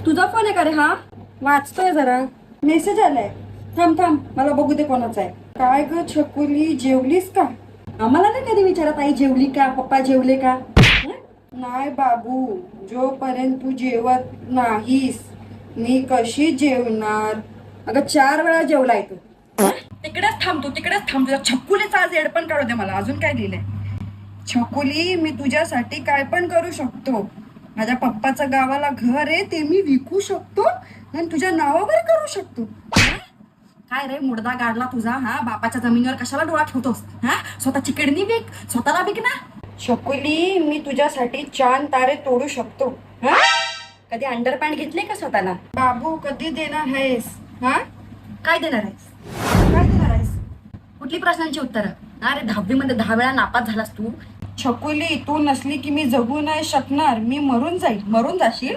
तुझा फोन आहे का रे? हा वाचतोय जरा. मेसेज आलाय. थांब थांब, मला बघू दे कोणाचा आहे. काय ग छकुली, जेवलीस का? आम्हाला नाही कधी विचारत आई जेवली का, पप्पा जेवले का? हं? नाही बाबू, जोपर्यंत तू जेवत नाहीस मी कशी जेवणार? अगं 4 वेळा जेवलाय तू. तिकडेच थांब, तू तिकडेच थांब. तुझ्या छकुलीचा आज एडपण काढू दे मला. अजून काय लिहिलंय? छकुली, मी तुझ्यासाठी काय पण करू शकतो. माझ्या पप्पाचं गावाला घर आहे, ते मी विकू शकतो आणि तुझ्या नावावर करू शकतो. काय रे मुडदा गाडला तुझा? हा, बापाच्या जमिनीवर कशाला डोळा ठेवतोस? हा, स्वतःची किडनी विक, स्वतःला विक ना. छकुली, मी तुझ्यासाठी चांद तारे तोडू शकतो. हा, कधी अंडरपॅन्ट घेतले का स्वतःला? बाबू, कधी देणार आहेस? हा, काय देणार आहेस? काय देणार आहेस? कुठली प्रश्नांची उत्तरं? अरे 10वी मध्ये 10 वेळा नापास झालास तू. छकुली, तू नसली की मी जगू नाही शकणार. मी मरून जाईल. मरून जाशील?